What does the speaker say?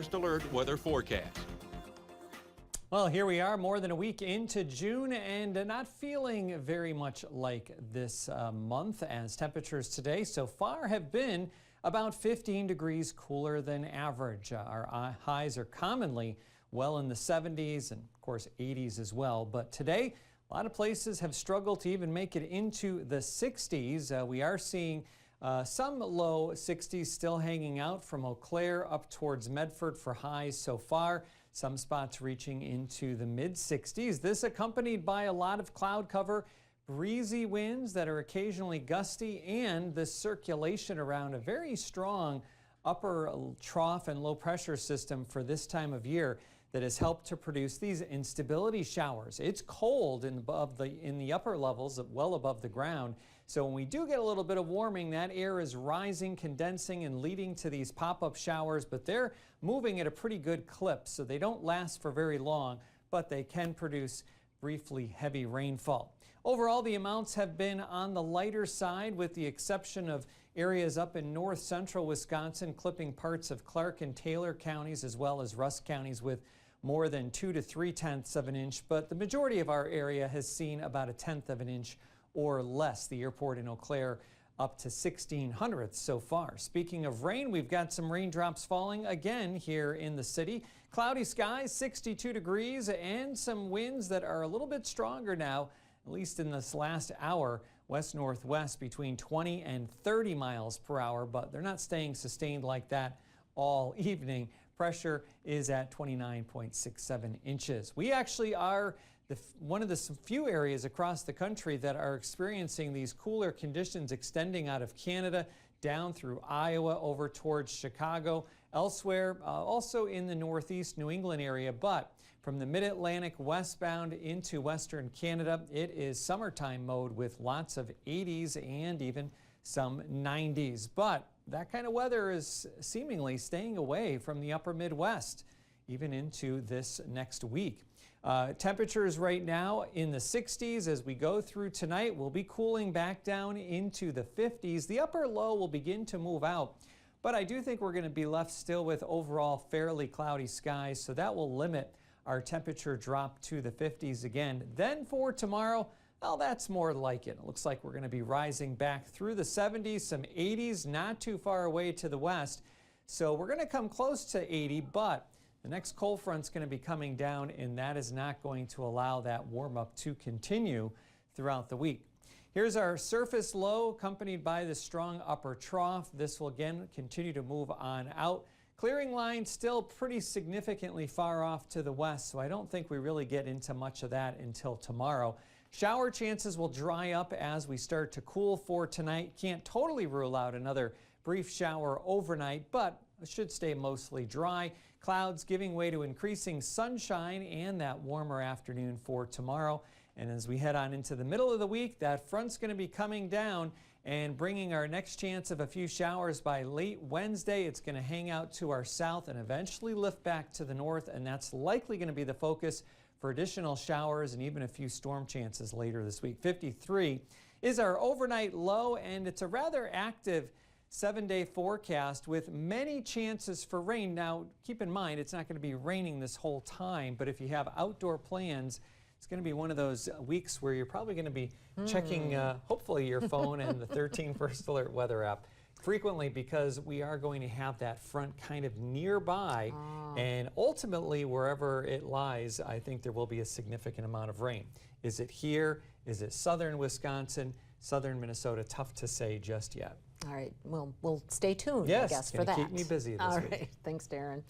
First alert weather forecast. Well, here we are more than a week into June and not feeling very much like this month, as temperatures today so far have been about 15 degrees cooler than average. Our highs are commonly well in the 70s and of course 80s as well. But today a lot of places have struggled to even make it into the 60s. We are seeing some low 60s still hanging out from Eau Claire up towards Medford for highs so far. Some spots reaching into the mid 60s. This accompanied by a lot of cloud cover, breezy winds that are occasionally gusty, and the circulation around a very strong upper trough and low pressure system for this time of year that has helped to produce these instability showers. It's cold in the upper levels, well above the ground. So when we do get a little bit of warming, that air is rising, condensing, and leading to these pop-up showers, but they're moving at a pretty good clip, so they don't last for very long, but they can produce briefly heavy rainfall. Overall, the amounts have been on the lighter side, with the exception of areas up in north central Wisconsin, clipping parts of Clark and Taylor counties, as well as Rusk counties, with more than 2 to 3/10 of an inch. But the majority of our area has seen about 1/10 of an inch or less. The airport in Eau Claire up to 1/1600 so far. Speaking of rain, we've got some raindrops falling again here in the city. Cloudy skies, 62 degrees, and some winds that are a little bit stronger now, at least in this last hour, west-northwest between 20 and 30 miles per hour, but they're not staying sustained like that all evening. Pressure is at 29.67 inches. We actually are one of the few areas across the country that are experiencing these cooler conditions extending out of Canada down through Iowa over towards Chicago. Elsewhere, also in the northeast New England area, but from the mid-Atlantic westbound into western Canada, it is summertime mode with lots of 80s and even some 90s. But that kind of weather is seemingly staying away from the upper Midwest, even into this next week. Temperatures right now in the 60s. As we go through tonight, we'll be cooling back down into the 50s. The upper low will begin to move out, but I do think we're going to be left still with overall fairly cloudy skies, so that will limit our temperature drop to the 50s again. Then for tomorrow, well, that's more like it. It looks like we're going to be rising back through the 70s, some 80s, not too far away to the west. So we're going to come close to 80, but the next cold front's going to be coming down, and that is not going to allow that warm-up to continue throughout the week. Here's our surface low accompanied by the strong upper trough. This will again continue to move on out. Clearing line still pretty significantly far off to the west, so I don't think we really get into much of that until tomorrow. Shower chances will dry up as we start to cool for tonight. Can't totally rule out another brief shower overnight, but it should stay mostly dry. Clouds giving way to increasing sunshine and that warmer afternoon for tomorrow. And as we head on into the middle of the week, that front's going to be coming down and bringing our next chance of a few showers by late Wednesday. It's going to hang out to our south and eventually lift back to the north, and that's likely going to be the focus for additional showers and even a few storm chances later this week. 53 is our overnight low, and it's a rather active 7-day forecast with many chances for rain. Now, keep in mind, it's not going to be raining this whole time, but if you have outdoor plans, it's going to be one of those weeks where you're probably going to be checking, hopefully, your phone and the 13 First Alert weather app frequently, because we are going to have that front kind of nearby, and ultimately, wherever it lies, I think there will be a significant amount of rain. Is it here? Is it southern Wisconsin? Southern Minnesota? Tough to say just yet. All right, well, we'll stay tuned, Yes, I guess, for that. Keep me busy this week. All right, thanks, Darren.